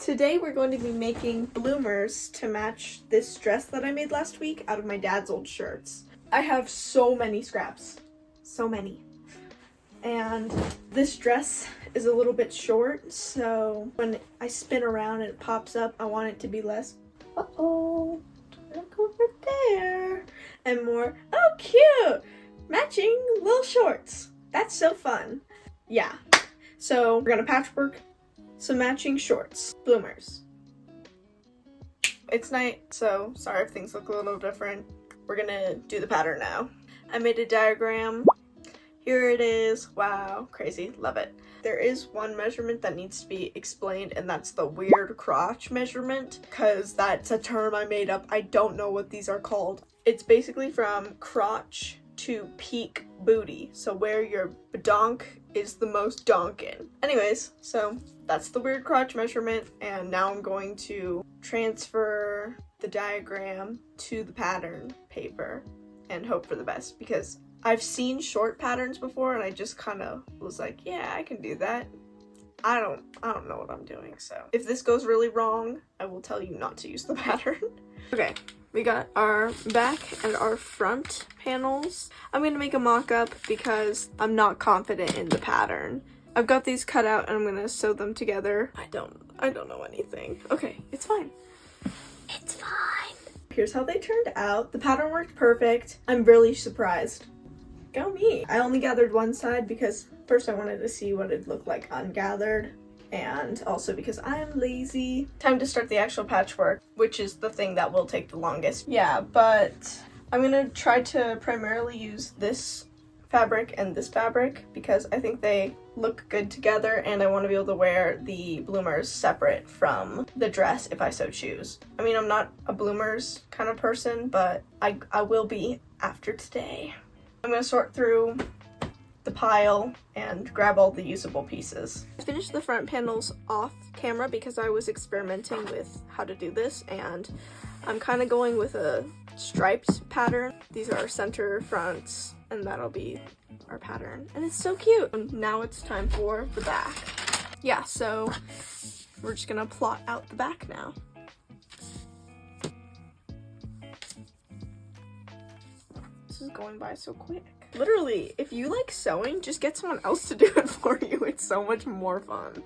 Today we're going to be making bloomers to match this dress that I made last week out of my dad's old shirts. I have so many scraps. So many. And this dress is a little bit short, so when I spin around and it pops up, I want it to be less, uh-oh, look over there, and more, oh cute, matching little shorts. That's so fun. Yeah, so we're gonna patchwork some matching shorts, bloomers. It's night, so sorry if things look a little different. We're gonna do the pattern now. I made a diagram. Here it is. Wow, crazy, love it. There is one measurement that needs to be explained, and that's the weird crotch measurement, because that's a term I made up. I don't know what these are called. It's basically from crotch to peak booty, so where your badonk is the most donkin. Anyways, so that's the weird crotch measurement, and now I'm going to transfer the diagram to the pattern paper and hope for the best, because I've seen short patterns before and I just kind of was like, yeah, I can do that. I don't know what I'm doing, so if this goes really wrong, I will tell you not to use the pattern. Okay, we got our back and our front panels. I'm gonna make a mock-up because I'm not confident in the pattern. I've got these cut out and I'm gonna sew them together. I don't know anything. Okay, it's fine. It's fine. Here's how they turned out. The pattern worked perfect. I'm really surprised. Go me. I only gathered one side because first I wanted to see what it looked like ungathered, and also because I'm lazy. Time to start the actual patchwork, which is the thing that will take the longest. Yeah, but I'm gonna try to primarily use this fabric and this fabric because I think they look good together, and I want to be able to wear the bloomers separate from the dress if I so choose. I mean, I'm not a bloomers kind of person, but I will be after today. I'm gonna sort through the pile and grab all the usable pieces. I finished the front panels off camera because I was experimenting with how to do this, and I'm kind of going with a striped pattern. These are our center fronts, and that'll be our pattern. And it's so cute! And now it's time for the back. Yeah, so we're just gonna plot out the back now. This is going by so quick. Literally, if you like sewing, just get someone else to do it for you. It's so much more fun.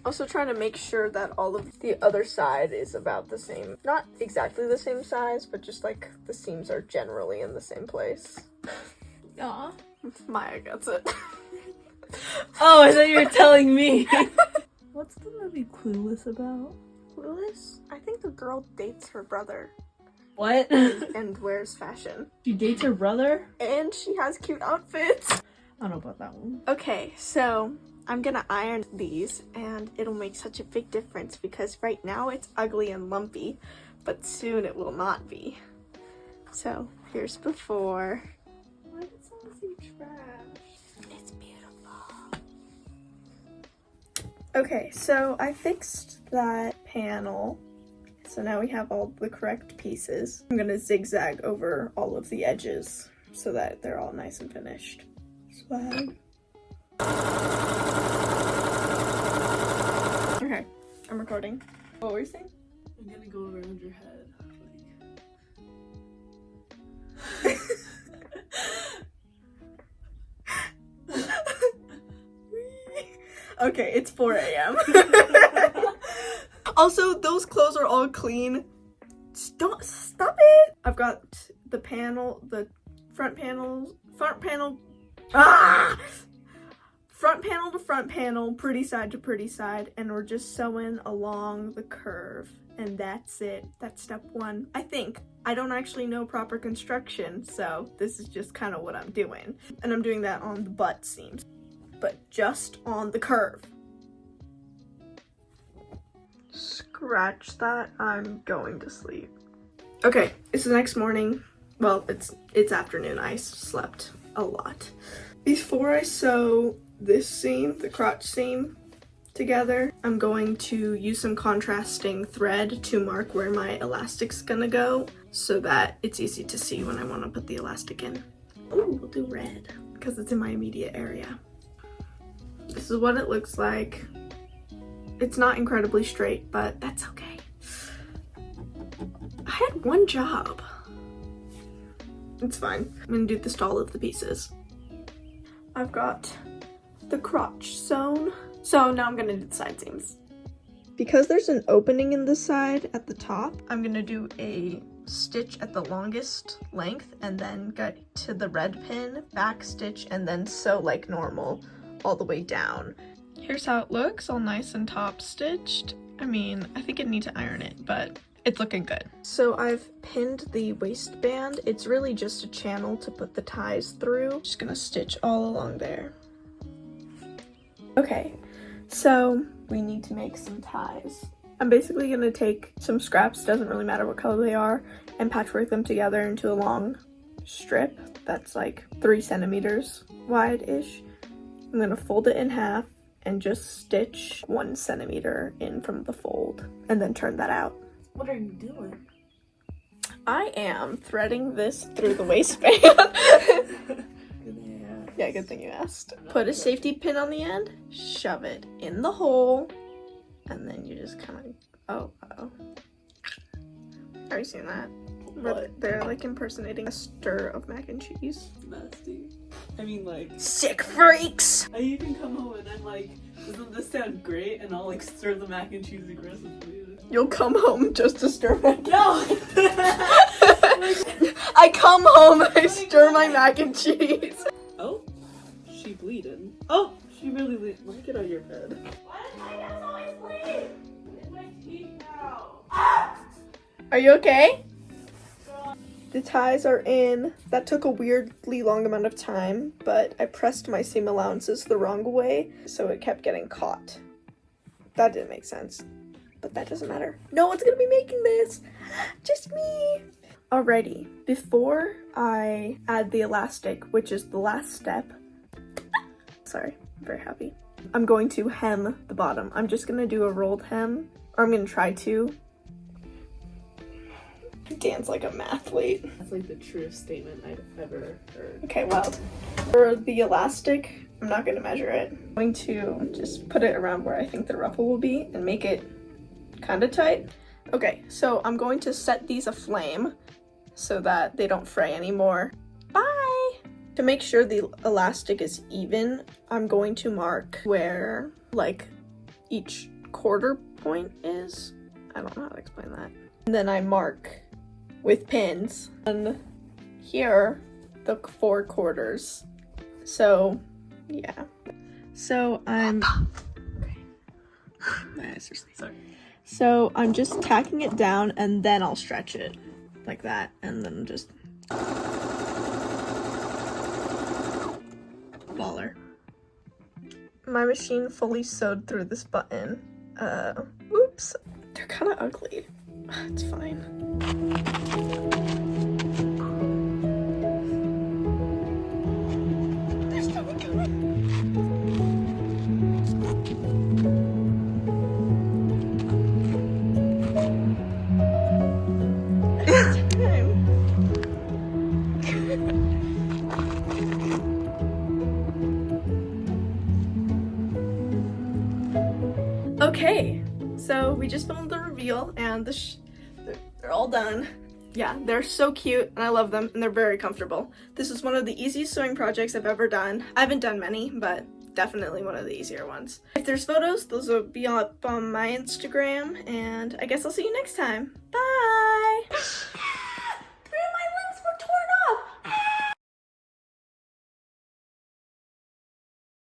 Also trying to make sure that all of the other side is about the same. Not exactly the same size, but just like the seams are generally in the same place. Aw. Maya gets it. Oh, I thought you were telling me. What's the movie Clueless about? Clueless? I think the girl dates her brother. What? And wears fashion. She dates her brother? And she has cute outfits. I don't know about that one. Okay, so I'm gonna iron these, and it'll make such a big difference because right now it's ugly and lumpy, but soon it will not be. So here's before. Why did someone say trash? It's beautiful. Okay, so I fixed that panel. So now we have all the correct pieces. I'm gonna zigzag over all of the edges so that they're all nice and finished. Swag. Okay, I'm recording. What were you saying? I'm gonna go around your head. Okay, it's 4 a.m. Also, those clothes are all clean. Don't stop it. I've got the panel, the front panel, front panel to front panel, pretty side to pretty side, and we're just sewing along the curve, and that's it. That's step one. I think. I don't actually know proper construction, so this is just kind of what I'm doing. And I'm doing that on the butt seams, but just on the curve. Scratch that, I'm going to sleep. Okay, it's the next morning. Well, it's afternoon. I slept a lot. Before I sew this seam, the crotch seam, together, I'm going to use some contrasting thread to mark where my elastic's gonna go so that it's easy to see when I want to put the elastic in. Ooh, we'll do red because it's in my immediate area. This is what it looks like. It's not incredibly straight, but that's okay. I had one job. It's fine. I'm gonna do this to all of the pieces. I've got the crotch sewn. So now I'm gonna do the side seams. Because there's an opening in the side at the top, I'm gonna do a stitch at the longest length and then get to the red pin, back stitch, and then sew like normal all the way down. Here's how it looks, all nice and top stitched. I mean, I think I need to iron it, but it's looking good. So I've pinned the waistband. It's really just a channel to put the ties through. Just gonna stitch all along there. Okay, so we need to make some ties. I'm basically gonna take some scraps, doesn't really matter what color they are, and patchwork them together into a long strip that's like 3 centimeters wide-ish. I'm gonna fold it in half and just stitch 1 centimeter in from the fold and then turn that out. What are you doing? I am threading this through the waistband. Yeah, good thing you asked. Put a safety pin on the end, shove it in the hole, and then you just kind of, oh. Are you seeing that? What? They're like impersonating a stir of mac and cheese. Nasty. I mean, like, Sick freaks! I even come home and I'm like, doesn't this sound great? And I'll like stir the mac and cheese aggressively. You'll come home just to stir mac. No! I come home and I stir my mac and cheese. Oh, she bleeding. Oh, she really bleeding. Let me get out of your bed. Why does my nose always bleed? In my teeth now. Are you okay? The ties are in. That took a weirdly long amount of time, but I pressed my seam allowances the wrong way, so it kept getting caught. That didn't make sense, but that doesn't matter. No one's gonna be making this, just me. Alrighty, before I add the elastic, which is the last step, sorry, I'm very happy, I'm going to hem the bottom. I'm just gonna do a rolled hem, or I'm gonna try to. Dance like a mathlete. That's like the truest statement I've ever heard. Okay, well, for the elastic, I'm not gonna measure it. I'm going to just put it around where I think the ruffle will be and make it kind of tight. Okay, so I'm going to set these aflame so that they don't fray anymore. Bye! To make sure the elastic is even, I'm going to mark where, like, each quarter point is. I don't know how to explain that. And then I mark with pins and here the 4 quarters. So yeah, so I'm okay. My eyes are sleeping. Sorry. So I'm just tacking it down and then I'll stretch it like that and then just baller. My machine fully sewed through this button. Oops, they're kind of ugly. It's fine. There's no one coming. Okay, so we just filmed the reveal and they're all done. Yeah, they're so cute and I love them and they're very comfortable. This is one of the easiest sewing projects I've ever done. I haven't done many, but definitely one of the easier ones. If there's photos, those will be up on my Instagram, and I guess I'll see you next time. Bye!